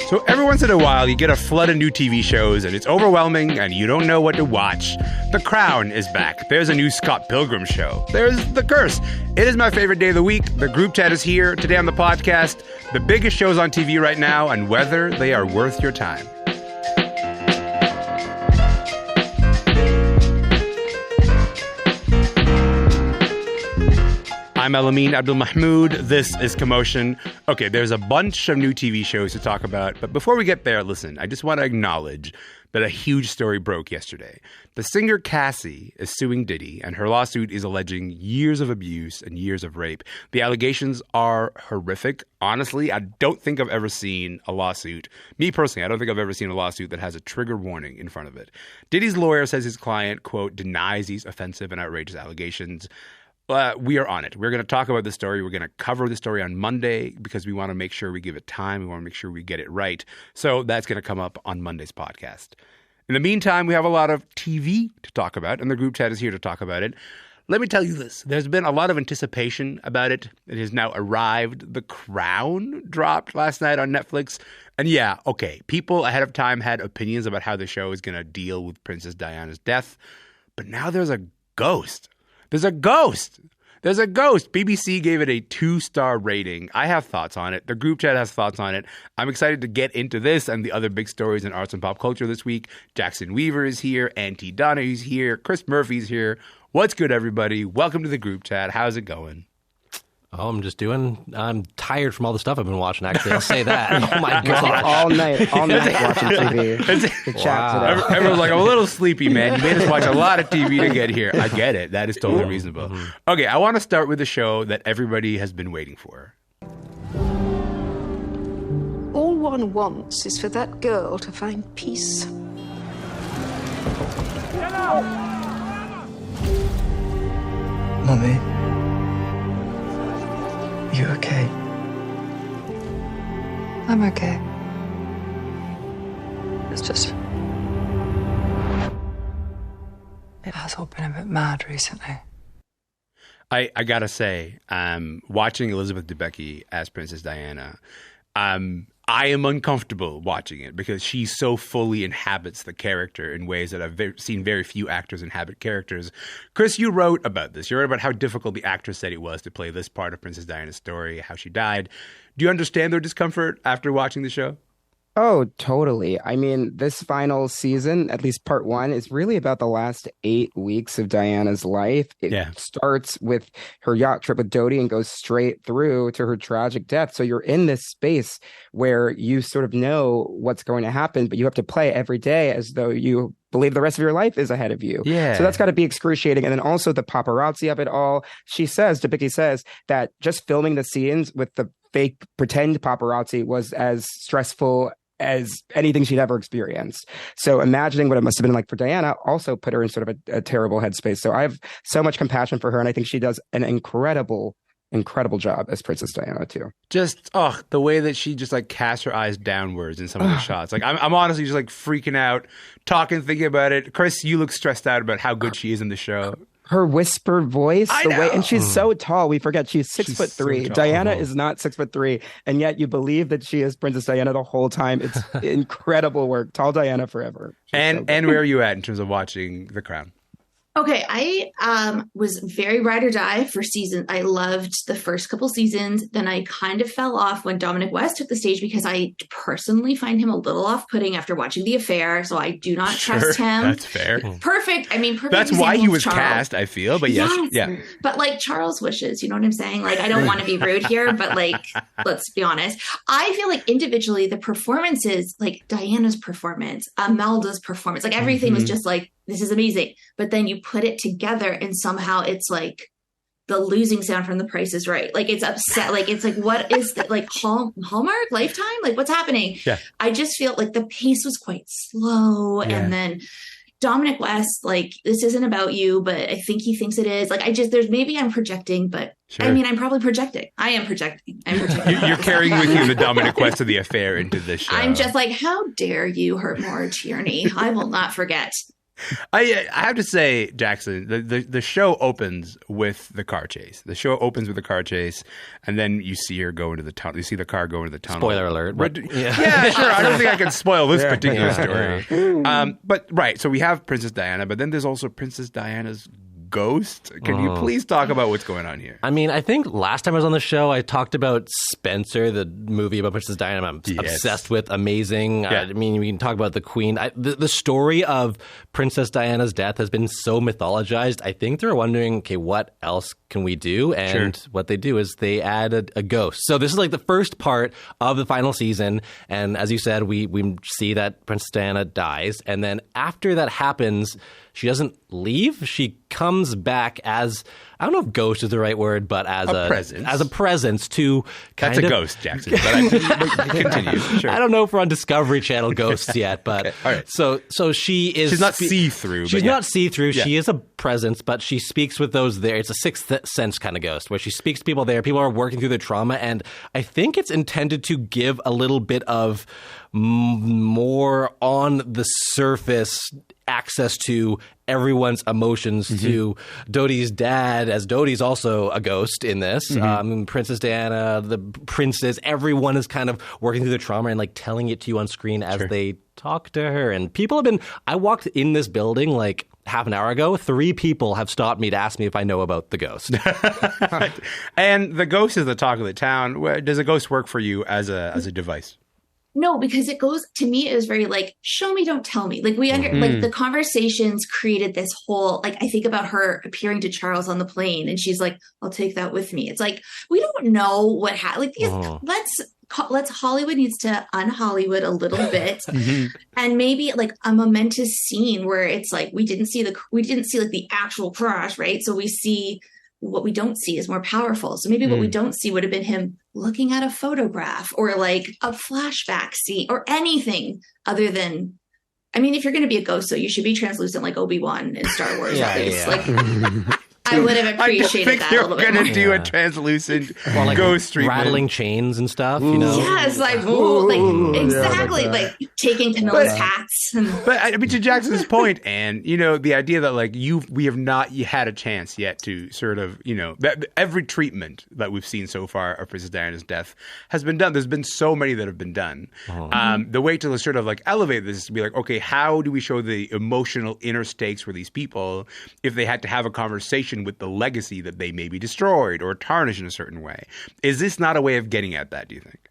So every once in a while, you get a flood of new TV shows, and it's overwhelming, and you don't know what to watch. The Crown is back. There's a new Scott Pilgrim show. There's The Curse. It is my favorite day of the week. The group chat is here. Today on the podcast, the biggest shows on TV right now, and whether they are worth your time. I'm Elamin Abdelmahmoud. This is Commotion. Okay, there's a bunch of new TV shows to talk about, but before we get there, listen, I just want to acknowledge that a huge story broke yesterday. The singer Cassie is suing Diddy, and her lawsuit is alleging years of abuse and years of rape. The allegations are horrific. Honestly, I don't think I've ever seen a lawsuit. Me personally, I don't think I've ever seen a lawsuit that has a trigger warning in front of it. Diddy's lawyer says his client, quote, denies these offensive and outrageous allegations. We are on it. We're going to talk about this story. We're going to cover the story on Monday because we want to make sure we give it time. We want to make sure we get it right. So that's going to come up on Monday's podcast. In the meantime, we have a lot of TV to talk about, and the group chat is here to talk about it. Let me tell you this. There's been a lot of anticipation about it. It has now arrived. The Crown dropped last night on Netflix. And yeah, okay, people ahead of time had opinions about how the show is going to deal with Princess Diana's death. But now there's a ghost. There's a ghost. There's a ghost. BBC gave it a 2-star rating. I have thoughts on it. The group chat has thoughts on it. I'm excited to get into this and the other big stories in arts and pop culture this week. Jackson Weaver is here. Auntie Donahue's here. Chris Murphy's here. What's good, everybody? Welcome to the group chat. How's it going? Oh, I'm tired from all the stuff I've been watching, actually. I'll say that. Oh, my God. all night watching TV. The chat today. Everyone's like, I'm a little sleepy, man. You made us watch a lot of TV to get here. I get it. That is totally reasonable. Okay, I want to start with the show that everybody has been waiting for. All one wants is for that girl to find peace. Mummy. You okay? I'm okay. It's just... it has all been a bit mad recently. I gotta say, watching Elizabeth Debicki as Princess Diana, I am uncomfortable watching it because she so fully inhabits the character in ways that I've seen very few actors inhabit characters. Chris, you wrote about this. You wrote about how difficult the actress said it was to play this part of Princess Diana's story, how she died. Do you understand their discomfort after watching the show? Oh, totally. I mean, this final season, at least part 1, is really about the last 8 weeks of Diana's life. It starts with her yacht trip with Dodi and goes straight through to her tragic death. So you're in this space where you sort of know what's going to happen, but you have to play every day as though you believe the rest of your life is ahead of you. Yeah. So that's got to be excruciating. And then also the paparazzi of it all. Debicki says that just filming the scenes with the fake pretend paparazzi was as stressful as anything she'd ever experienced. So imagining what it must have been like for Diana also put her in sort of a terrible headspace. So I have so much compassion for her, and I think she does an incredible job as Princess Diana too. Just the way that she just like casts her eyes downwards in some of the shots. Like I'm honestly just like freaking out, thinking about it. Chris, you look stressed out about how good she is in the show. Her whisper voice, and she's so tall. We forget she's 6'3". So Diana is not 6'3", and yet you believe that she is Princess Diana the whole time. It's incredible work. Tall Diana forever. And where are you at in terms of watching The Crown? Okay, I was very ride or die for season. I loved the first couple seasons. Then I kind of fell off when Dominic West took the stage because I personally find him a little off-putting after watching The Affair. So I do not trust him. That's fair. Perfect. I mean, perfect. That's why he was cast, I feel. But yes. Yeah. But like Charles wishes, you know what I'm saying? Like, I don't want to be rude here, but like, let's be honest. I feel like individually the performances, like Diana's performance, Imelda's performance, like everything was just like, this is amazing. But then you put it together and somehow it's like the losing sound from The Price is Right. Like it's upset. Like it's like, what is that? Like Hallmark, Lifetime? Like what's happening? Yeah. I just feel like the pace was quite slow. Yeah. And then Dominic West, like, this isn't about you, but I think he thinks it is. Like, maybe I'm projecting, but I mean, I'm probably projecting. I am projecting. You're carrying with you the Dominic West of The Affair into this show. I'm just like, how dare you hurt Maura Tierney? I will not forget. I have to say, Jackson, the show opens with the car chase. The show opens with the car chase, and then you see her go into the tunnel. You see the car go into the tunnel. Spoiler alert. But, yeah, sure. I don't think I can spoil this particular story. But right, so we have Princess Diana, but then there's also Princess Diana's ghost. Can you please talk about what's going on here? I mean, I think last time I was on the show, I talked about Spencer, the movie about Princess Diana. I'm obsessed with. Amazing. Yeah. I mean, we can talk about the Queen. The story of Princess Diana's death has been so mythologized. I think they're wondering, okay, what else can we do? And what they do is they add a ghost. So this is like the first part of the final season. And as you said, we see that Princess Diana dies. And then after that happens, she doesn't leave. She comes back as, I don't know if ghost is the right word, but as a presence. As a presence to kind of... That's a ghost, Jackson. But continue. Sure. I don't know if we're on Discovery Channel ghosts yet, but all right. So she is... She's not see-through. She's not see-through. Yeah. She is a presence, but she speaks with those there. It's a sixth sense kind of ghost where she speaks to people there. People are working through their trauma, and I think it's intended to give a little bit of more on the surface access to everyone's emotions, to Dodie's dad, as Dodie's also a ghost in this. Princess Diana, the princes, everyone is kind of working through their trauma and like telling it to you on screen as they talk to her. And people have been, I walked in this building like half an hour ago, 3 people have stopped me to ask me if I know about the ghost. And the ghost is the talk of the town. Does a ghost work for you as a device? No, because it goes, to me, it was very like, show me, don't tell me. Like like the conversations created this whole, like, I think about her appearing to Charles on the plane and she's like, I'll take that with me. It's like, we don't know what happened. Like let's Hollywood needs to un-Hollywood a little bit and maybe like a momentous scene where it's like, we didn't see like the actual crash, right? So we see what we don't see is more powerful. So maybe what we don't see would have been him looking at a photograph or like a flashback scene or anything other than, I mean, if you're going to be a ghost, so you should be translucent like Obi-Wan in Star Wars. Like, I would have appreciated that a little bit more. They're going to do a translucent ghost treatment. Rattling chains and stuff, you know? Yes, like, exactly. Like taking Camilla's hats. But I mean, to Jackson's point, and, you know, the idea that like we have not had a chance yet to sort of, you know, that every treatment that we've seen so far of Princess Diana's death has been done. There's been so many that have been done. The way to sort of like elevate this is to be like, okay, how do we show the emotional inner stakes for these people if they had to have a conversation with the legacy that they may be destroyed or tarnished in a certain way? Is this not a way of getting at that, do you think?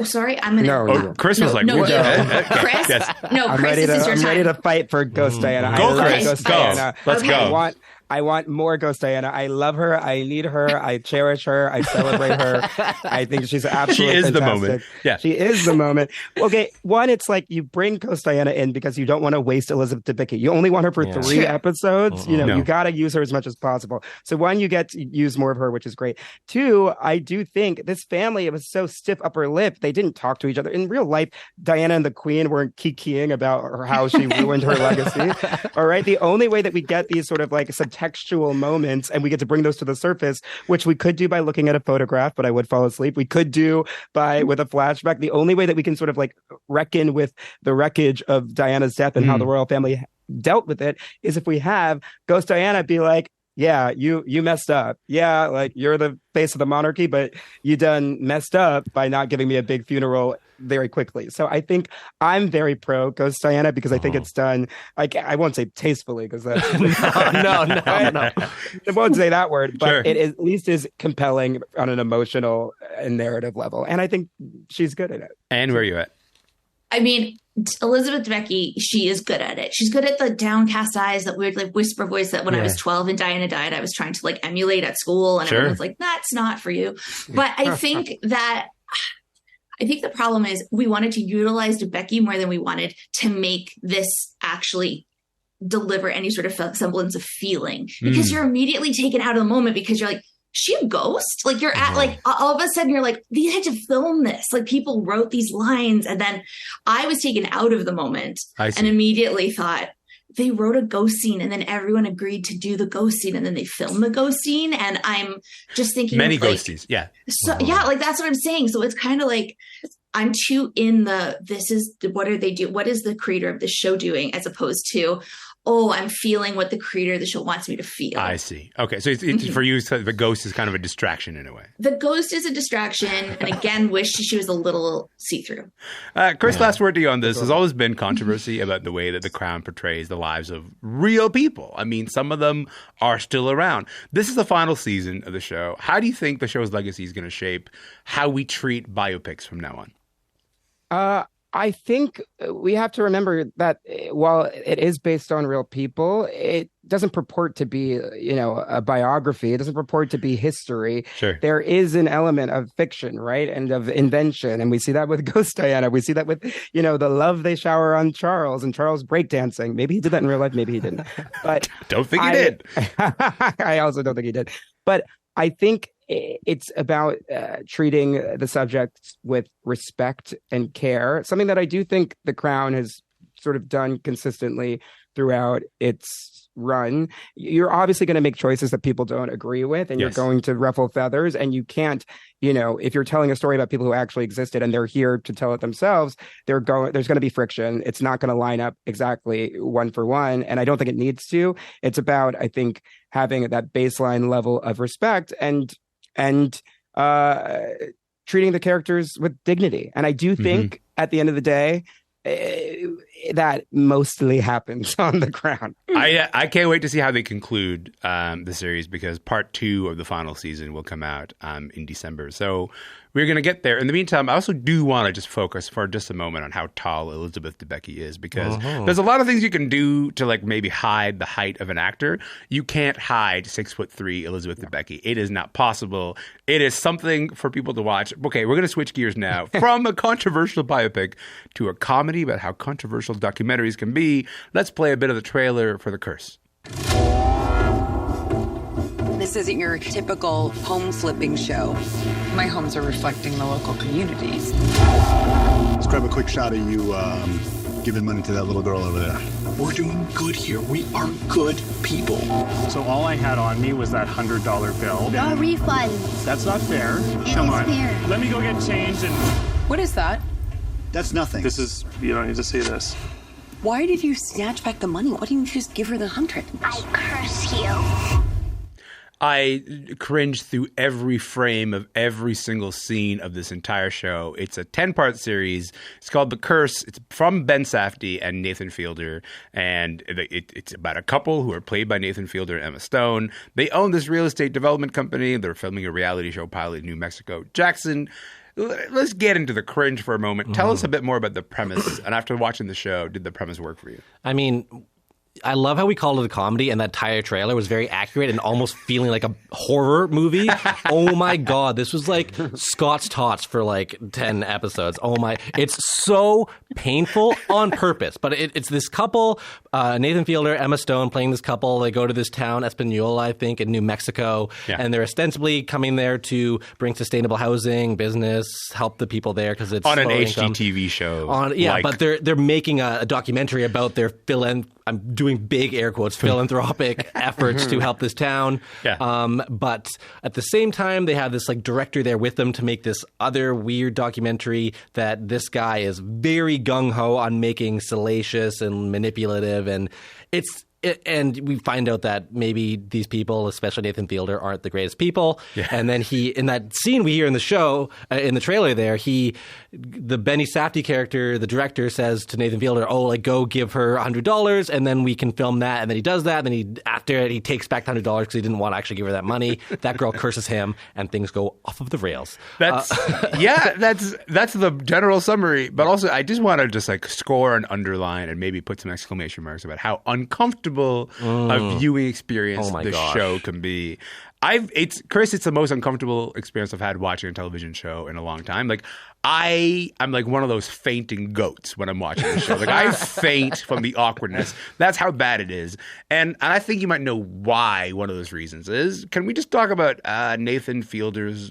Sorry. I'm gonna. No, Chris was like, no, Chris. No, Chris, this is your time. I'm ready to fight for Ghost Diana. Go, Chris. Go. Let's go. I want more Ghost Diana. I love her. I need her. I cherish her. I celebrate her. I think she's absolutely She is fantastic. the moment. Yeah. She is the moment. Okay, one, it's like you bring Ghost Diana in because you don't want to waste Elizabeth Debicki. You only want her for 3 episodes. You know, you got to use her as much as possible. So one, you get to use more of her, which is great. 2, I do think this family, it was so stiff upper lip. They didn't talk to each other. In real life, Diana and the Queen weren't kikiing about how she ruined her legacy. All right. The only way that we get these sort of like textual moments and we get to bring those to the surface, which we could do by looking at a photograph, but I would fall asleep. We could do with a flashback. The only way that we can sort of like reckon with the wreckage of Diana's death and how the royal family dealt with it is if we have Ghost Diana be like, yeah, you messed up. Yeah, like you're the face of the monarchy, but you done messed up by not giving me a big funeral very quickly. So I think I'm very pro Ghost Diana because I think it's done, like, I won't say tastefully because that's no. I won't say that word, but it at least is compelling on an emotional and narrative level. And I think she's good at it. And where are you at? I mean, Elizabeth Debicki, she is good at it. She's good at the downcast eyes, that weird like whisper voice that when I was 12 and Diana died, I was trying to like emulate at school. And everyone was like, that's not for you. But I think the problem is we wanted to utilize Debicki more than we wanted to make this actually deliver any sort of semblance of feeling, because you're immediately taken out of the moment because you're like, she a ghost? Like you're at like all of a sudden you're like, they had to film this. Like people wrote these lines, and then I was taken out of the moment and immediately thought they wrote a ghost scene, and then everyone agreed to do the ghost scene, and then they filmed the ghost scene, and I'm just thinking many ghosties, So like that's what I'm saying. So it's kind of like I'm too in this is, what are they do? What is the creator of the show doing, as opposed to, oh, I'm feeling what the creator of the show wants me to feel. I see. Okay. So it's for you, so the ghost is kind of a distraction in a way. The ghost is a distraction. And again, wish she was a little see-through. Chris, last word to you on this. There's always been controversy about the way that The Crown portrays the lives of real people. I mean, some of them are still around. This is the final season of the show. How do you think the show's legacy is going to shape how we treat biopics from now on? I think we have to remember that while it is based on real people, it doesn't purport to be, a biography. It doesn't purport to be history. Sure. There is an element of fiction, right? And of invention. And we see that with Ghost Diana. We see that with, the love they shower on Charles and Charles breakdancing. Maybe he did that in real life. Maybe he didn't. But don't think he did. I also don't think he did. But I think it's about treating the subjects with respect and care, something that I do think The Crown has sort of done consistently throughout its run. You're obviously going to make choices that people don't agree with, and you're going to ruffle feathers, and you can't, if you're telling a story about people who actually existed and they're here to tell it themselves, there's going to be friction. It's not going to line up exactly one for one, and I don't think it needs to. It's about, I think, having that baseline level of respect and treating the characters with dignity. And I do think at the end of the day, that mostly happens on The Crown. I can't wait to see how they conclude the series, because part 2 of the final season will come out in December. So we're going to get there. In the meantime, I also do want to just focus for just a moment on how tall Elizabeth Debicki is, because there's a lot of things you can do to maybe hide the height of an actor. You can't hide 6'3" Elizabeth Debicki. It is not possible. It is something for people to watch. Okay, we're going to switch gears now from a controversial biopic to a comedy about how controversial documentaries can be. Let's play a bit of the trailer for The Curse. This isn't your typical home flipping show. My homes are reflecting the local communities. Let's grab a quick shot of you giving money to that little girl over there. We're doing good here. We are good people. So all I had on me was that $100 bill. No refund. That's not fair. Come on. Fair. Let me go get change and... What is that? That's nothing. This is... You don't need to see this. Why did you snatch back the money? Why didn't you just give her the 100? I curse you. I cringed through every frame of every single scene of this entire show. It's a 10-part series. It's called The Curse. It's from Ben Safdie and Nathan Fielder. And it's about a couple who are played by Nathan Fielder and Emma Stone. They own this real estate development company. They're filming a reality show pilot in New Mexico. Jackson, let's get into the cringe for a moment. Tell us a bit more about the premise. And after watching the show, did the premise work for you? I mean, I love how we called it a comedy, and that entire trailer was very accurate and almost feeling like a horror movie. Oh my God, this was like Scott's Tots for 10 episodes. Oh my, it's so painful on purpose. But it's this couple, Nathan Fielder, Emma Stone playing this couple. They go to this town, Espanola, I think, in New Mexico, and they're ostensibly coming there to bring sustainable housing, business, help the people there because it's on an income. HGTV show. But they're making a documentary about their I'm doing big air quotes, philanthropic efforts to help this town. But at the same time, they have this director there with them to make this other weird documentary that this guy is very gung-ho on making salacious and manipulative. And and we find out that maybe these people, especially Nathan Fielder, aren't the greatest people. And then in that scene we hear in the show, in the trailer there, the Benny Safdie character, the director, says to Nathan Fielder, go give her $100 and then we can film that. And then he does that. And then after it, he takes back the $100 because he didn't want to actually give her that money. That girl curses him and things go off of the rails. That's the general summary. But also, I just want to just score and underline and maybe put some exclamation marks about how uncomfortable a viewing experience show can be. Chris, it's the most uncomfortable experience I've had watching a television show in a long time. I'm like one of those fainting goats when I'm watching the show. I faint from the awkwardness. That's how bad it is. And I think you might know why one of those reasons is. Can we just talk about Nathan Fielder's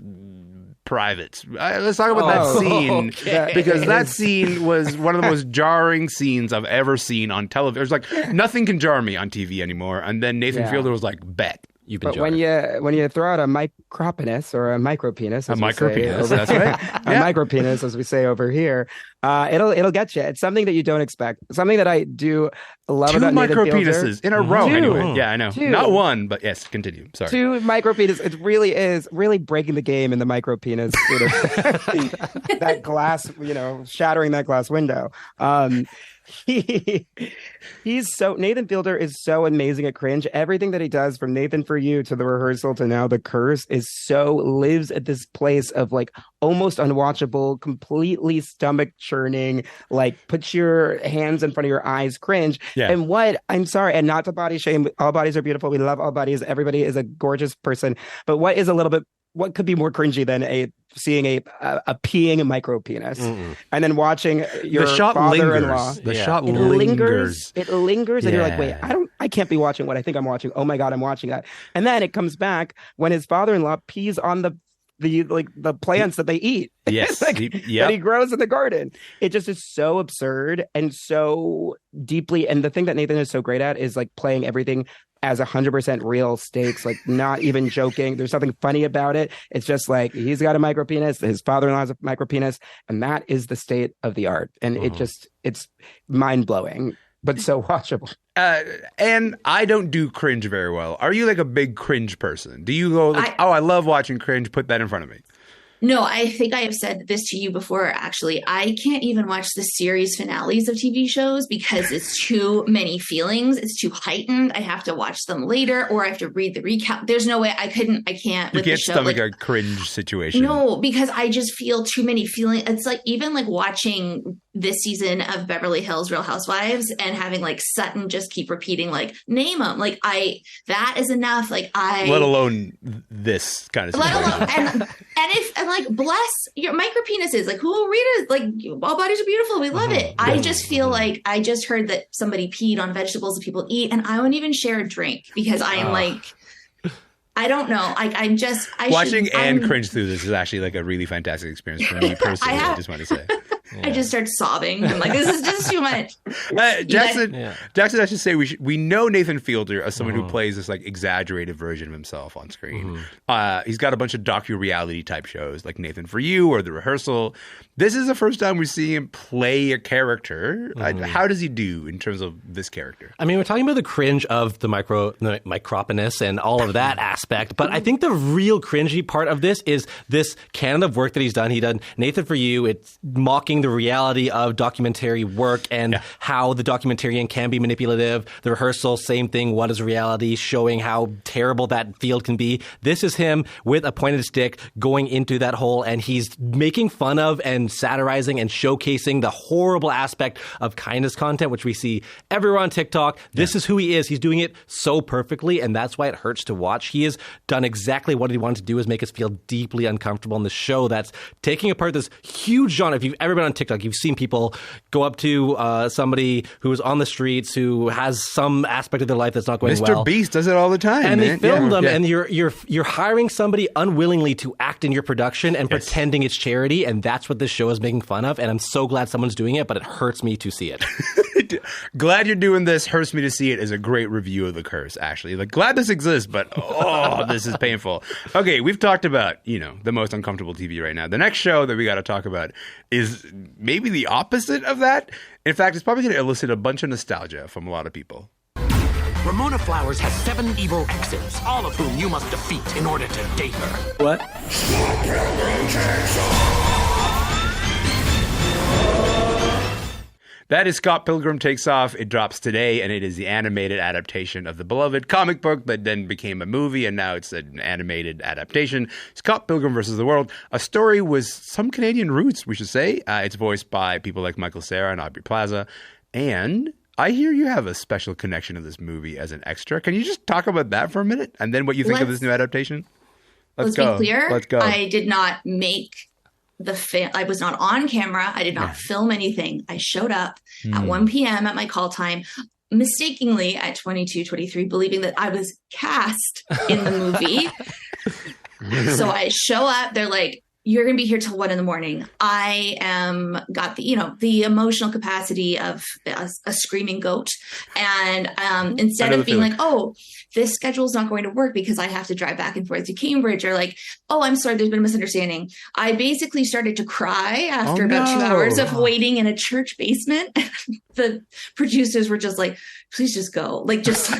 privates? Let's talk about that scene, because that scene was one of the most jarring scenes I've ever seen on television. It's nothing can jar me on TV anymore. And then Nathan Fielder was like, bet. You've been But when you throw out a micropenis or a micropenis, that's right. A micropenis, as we say over here, it'll get you. It's something that you don't expect. Something that I do love about Nathan Fielder. 2 micropenises in a row. Anyway. Yeah, I know. 2. Not one, but yes, continue. Sorry. 2 micropenises. It really is breaking the game in the micropenis sort of that glass, shattering that glass window. Nathan Fielder is so amazing at cringe. Everything that he does, from Nathan For You to The Rehearsal to now The Curse, lives at this place of like almost unwatchable, completely stomach churning, like put your hands in front of your eyes cringe. Yeah. And I'm sorry, and not to body shame, all bodies are beautiful. We love all bodies. Everybody is a gorgeous person. But what could be more cringy than seeing a peeing micro penis and then watching your father-in-law? The shot lingers. It lingers, and you're like, wait, I can't be watching what I think I'm watching. Oh my God, I'm watching that. And then it comes back when his father-in-law pees on the plants that they eat. Yes. That he grows in the garden. It just is so absurd and so deeply. And the thing that Nathan is so great at is like playing everything as 100% real stakes, like not even joking. There's nothing funny about it. It's just like, he's got a micropenis, his father-in-law has a micropenis, and that is the state of the art. And it's mind-blowing, but so watchable. And I don't do cringe very well. Are you like a big cringe person? Do you go like, I love watching cringe, put that in front of me? No, I think I have said this to you before, actually. I can't even watch the series finales of TV shows because it's too many feelings. It's too heightened. I have to watch them later, or I have to read the recap. There's no way I can't You with can't the show. stomach a cringe situation. No, because I just feel too many feelings. It's like even like watching this season of Beverly Hills Real Housewives and having like Sutton just keep repeating like, name them. Like that is enough. Like let alone this kind of situation. And like, bless your micropenises. Like, who will read it? Like, all bodies are beautiful. We love it. I just feel like I just heard that somebody peed on vegetables that people eat, and I won't even share a drink because I am like, I don't know. Watching Anne cringe through this is actually like a really fantastic experience for me personally. I just want to say. I just start sobbing. I'm like, this is just too much. Jackson, I should say we know Nathan Fielder as someone who plays this like exaggerated version of himself on screen. He's got a bunch of docu-reality type shows like Nathan For You or The Rehearsal. This is the first time we see him play a character. How does he do in terms of this character? I mean, we're talking about the cringe of the micropenis and all of that aspect, but I think the real cringy part of this is this canon of work that he's done. He done Nathan For You. It's mocking the reality of documentary work and how the documentarian can be manipulative. The Rehearsal, same thing. What is reality? Showing how terrible that field can be. This is him with a pointed stick going into that hole, and he's making fun of and satirizing and showcasing the horrible aspect of kindness content, which we see everywhere on TikTok. This is who he is. He's doing it so perfectly, and that's why it hurts to watch. He has done exactly what he wanted to do, is make us feel deeply uncomfortable in the show that's taking apart this huge genre. If you've ever been on TikTok, you've seen people go up to somebody who's on the streets who has some aspect of their life that's not going well. Mr. Beast does it all the time, and they film them, and you're hiring somebody unwillingly to act in your production and pretending it's charity, and that's what this show is making fun of. And I'm so glad someone's doing it, but it hurts me to see it. Glad you're doing this. Hurts me to see it is a great review of The Curse, actually. Like, glad this exists, but this is painful. Okay, we've talked about, the most uncomfortable TV right now. The next show that we got to talk about is maybe the opposite of that. In fact, it's probably going to elicit a bunch of nostalgia from a lot of people. Ramona Flowers has 7 evil exes, all of whom you must defeat in order to date her. What? Scott Pilgrim Takes Off. That is Scott Pilgrim Takes Off. It drops today, and it is the animated adaptation of the beloved comic book that then became a movie, and now it's an animated adaptation. Scott Pilgrim vs. the World, a story with some Canadian roots, we should say. It's voiced by people like Michael Cera and Aubrey Plaza. And I hear you have a special connection to this movie as an extra. Can you just talk about that for a minute? And then what you think of this new adaptation? Let's be clear. Let's go. I did not make I was not on camera. I did not film anything. I showed up at 1 p.m. at my call time, mistakenly at 22, 23, believing that I was cast in the movie. So I show up. They're like, you're going to be here till 1 a.m. I got the emotional capacity of a screaming goat. And instead of being like, oh, this schedule's not going to work because I have to drive back and forth to Cambridge, or like, oh, I'm sorry, there's been a misunderstanding. I basically started to cry after about 2 hours of waiting in a church basement. The producers were just like, please just go. Like, just,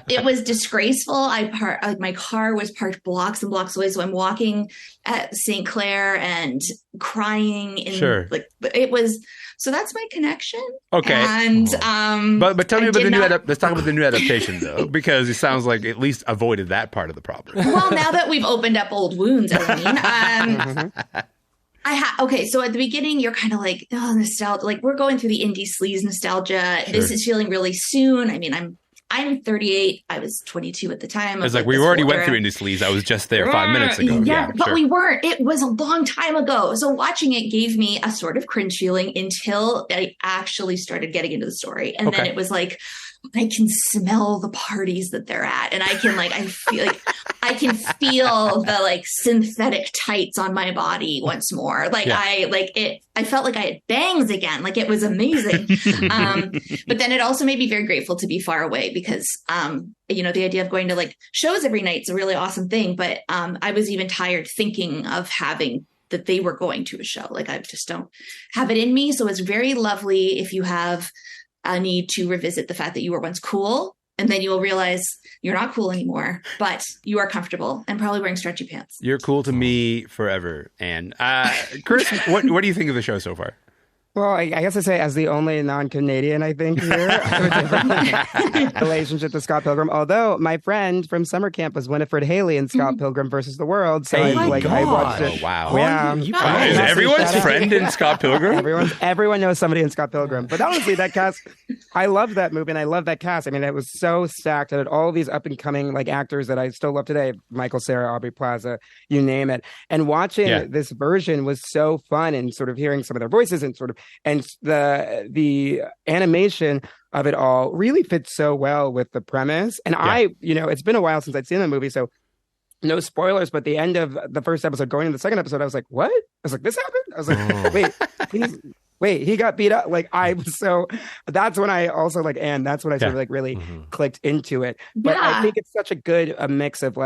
it was disgraceful. My car was parked blocks and blocks away. So I'm walking at St. Clair and crying. It was, so that's my connection. Okay. And, but tell me about let's talk about the new adaptation though, because it sounds like at least avoided that part of the problem. Well, now that we've opened up old wounds, okay, so at the beginning, you're kind of like, oh, nostalgia. Like, we're going through the indie sleaze nostalgia. Sure. This is feeling really soon. I mean, I'm 38. I was 22 at the time. It's like we already went through indie sleaze. I was just there 5 minutes ago. Yeah, but we weren't. It was a long time ago. So watching it gave me a sort of cringe feeling until I actually started getting into the story. And then it was like, I can smell the parties that they're at, and I can feel the like synthetic tights on my body once more. Like I felt like I had bangs again. Like, it was amazing. But then it also made me very grateful to be far away because, the idea of going to like shows every night is a really awesome thing. But I was even tired thinking of having that they were going to a show. Like, I just don't have it in me. So it's very lovely if you have a need to revisit the fact that you were once cool, and then you will realize you're not cool anymore, but you are comfortable and probably wearing stretchy pants. You're cool to me forever. And Chris, what do you think of the show so far? Well, I guess I say as the only non-Canadian, I think, here, with relationship to Scott Pilgrim. Although my friend from summer camp was Winifred Haley in Scott Pilgrim versus the World. So I watched it. Oh, wow. Yeah. Is everyone's friend in Scott Pilgrim? Everyone knows somebody in Scott Pilgrim. But honestly, that cast, I love that movie and I love that cast. I mean, it was so stacked. It had all these up and coming like actors that I still love today. Michael Cera, Aubrey Plaza, you name it. And watching this version was so fun, and sort of hearing some of their voices and the animation of it all really fits so well with the premise. And it's been a while since I'd seen the movie, so no spoilers, but the end of the first episode going into the second episode, I was like, what? I was like, this happened? I was like, wait, he got beat up. Like, that's when I also that's when I sort of really clicked into it. But I think it's such a good mix of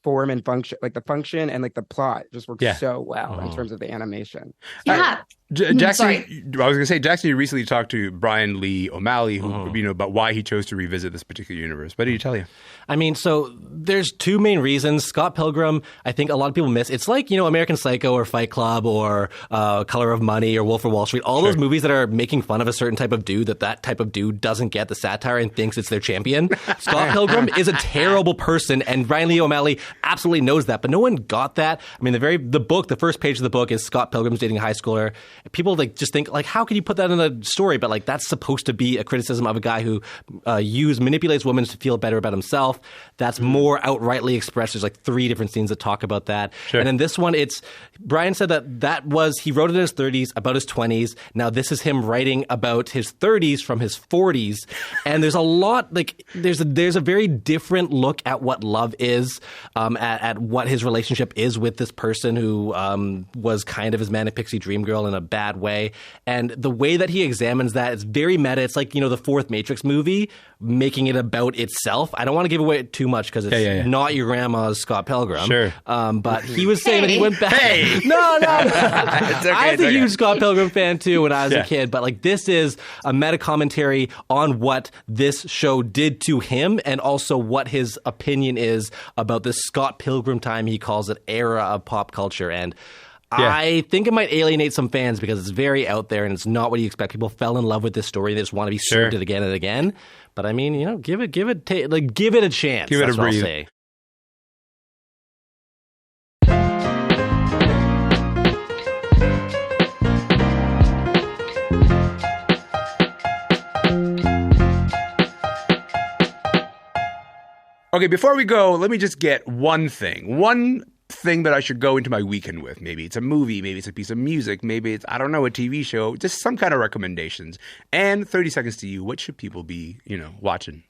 form and function, like the function and like the plot just works so well in terms of the animation. Jackson, I was going to say, Jackson, you recently talked to Brian Lee O'Malley, who about why he chose to revisit this particular universe. What did he tell you? I mean, so there's two main reasons. Scott Pilgrim, I think a lot of people miss. It's like, American Psycho or Fight Club or Color of Money or Wolf of Wall Street. All those movies that are making fun of a certain type of dude that type of dude doesn't get the satire and thinks it's their champion. Scott Pilgrim is a terrible person, and Brian Lee O'Malley absolutely knows that, but no one got that. I mean, the first page of the book is Scott Pilgrim's dating a high schooler. People just think how can you put that in a story? But that's supposed to be a criticism of a guy who manipulates women to feel better about himself. That's more outrightly expressed. There's 3 different scenes that talk about that. Sure. And in this one, Brian said he wrote it in his 30s, about his 20s. Now this is him writing about his 30s from his 40s. And there's a lot, there's a very different look at what love is, at what his relationship is with this person who was kind of his manic pixie dream girl in a bad way. And the way that he examines that is very meta. It's like, the fourth Matrix movie, making it about itself. I don't want to give away too much because it's not your grandma's Scott Pilgrim. Sure. But he was saying that he went back. No. It's okay, I was a huge Scott Pilgrim fan too when I was a kid. But this is a meta commentary on what this show did to him and also what his opinion is about this Scott Pilgrim time, he calls it, era of pop culture. And I think it might alienate some fans because it's very out there and it's not what you expect. People fell in love with this story. They just want to be served it again and again. But I mean, give it a chance. Give it a breathe. I'll say. Okay, before we go, let me just get one thing that I should go into my weekend with. Maybe it's a movie, maybe it's a piece of music, maybe it's, a TV show, just some kind of recommendations. And 30 seconds to you, what should people be, watching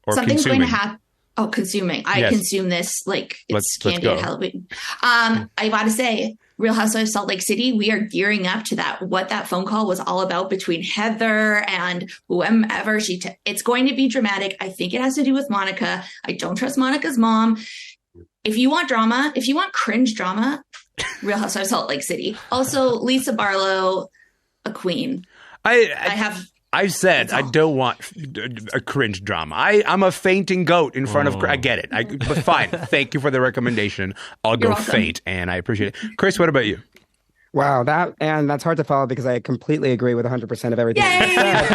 or Something's consuming? going to happen. Oh, consuming. I consume this like it's candy at Halloween. I gotta say, Real Housewives of Salt Lake City, we are gearing up to that. What that phone call was all about between Heather and whomever it's going to be dramatic. I think it has to do with Monica. I don't trust Monica's mom. If you want drama, if you want cringe drama, Real Housewives of Salt Lake City. Also, Lisa Barlow, a queen. I've said I don't want a cringe drama. I'm a fainting goat in front of. I get it. But fine. Thank you for the recommendation. I'll go faint, and I appreciate it. Chris, what about you? Wow, that's hard to follow because I completely agree with 100% of everything you said.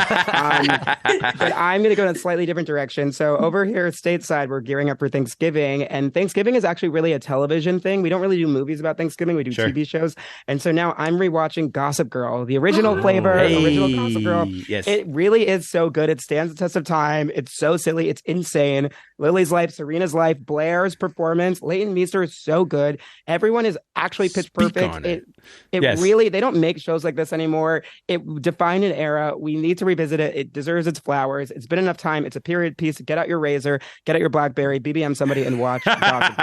But I'm going to go in a slightly different direction. So over here stateside, we're gearing up for Thanksgiving, and Thanksgiving is actually really a television thing. We don't really do movies about Thanksgiving. We do TV shows. And so now I'm rewatching Gossip Girl, the original flavor, original Gossip Girl. Yes. It really is so good. It stands the test of time. It's so silly. It's insane. Lily's life, Serena's life, Blair's performance, Leighton Meester is so good. Everyone is actually pitch perfect. It really, they don't make shows like this anymore. It defined an era. We need to revisit it. It deserves its flowers. It's been enough time. It's a period piece. Get out your razor, get out your BlackBerry, BBM somebody, and watch Gossip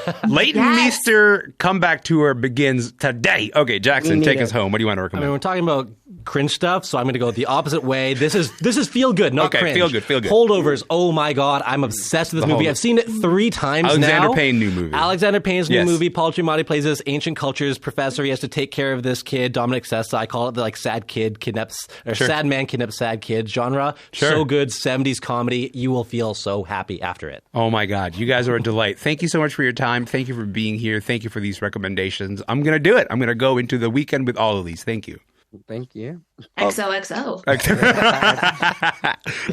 Girl. Leighton Meester comeback tour begins today. Okay, Jackson, take us home. What do you want to recommend? I mean, we're talking about cringe stuff, so I'm going to go the opposite way. This is feel good, not cringe. Feel good. Holdovers. Oh my God, I'm obsessed with this movie. I've seen it 3 times Alexander now. Payne new movie. Alexander Payne's new movie. Paul Giamatti plays this ancient cultures professor. He has to take care of this kid, Dominic Sessa. I call it the sad kid kidnaps, or sad man kidnaps sad kid genre. So good, 70s comedy. You will feel so happy after it. Oh my God, you guys are a delight. Thank you so much for your time. Thank you for being here. Thank you for these recommendations. I'm going to do it. I'm going to go into the weekend with all of these. Thank you. Thank you. XOXO.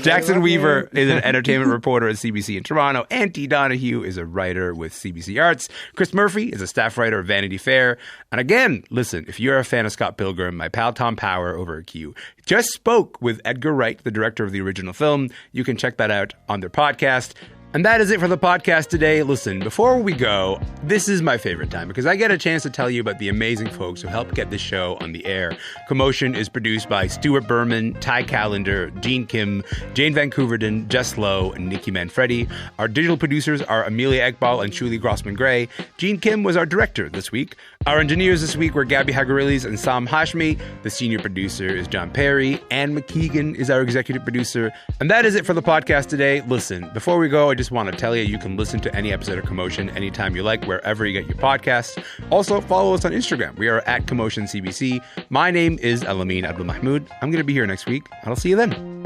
Jackson Weaver is an entertainment reporter at CBC in Toronto. Auntie Donahue is a writer with CBC Arts. Chris Murphy is a staff writer of Vanity Fair. And again, listen, if you're a fan of Scott Pilgrim, my pal Tom Power over at Q just spoke with Edgar Wright, the director of the original film. You can check that out on their podcast. And that is it for the podcast today. Listen, before we go, this is my favorite time because I get a chance to tell you about the amazing folks who help get this show on the air. Commotion is produced by Stuart Berman, Ty Callender, Gene Kim, Jane Van Couverden, Jess Lowe, and Nikki Manfredi. Our digital producers are Amelia Ekbal and Julie Grossman-Gray. Gene Kim was our director this week. Our engineers this week were Gabby Hagarilis and Sam Hashmi. The senior producer is John Perry. Anne McKeegan is our executive producer. And that is it for the podcast today. Listen, before we go, I just want to tell you can listen to any episode of Commotion anytime you like, wherever you get your podcasts. Also, follow us on Instagram. We are at Commotion CBC. My name is Elamin Abdelmahmoud. I'm going to be here next week. I'll see you then.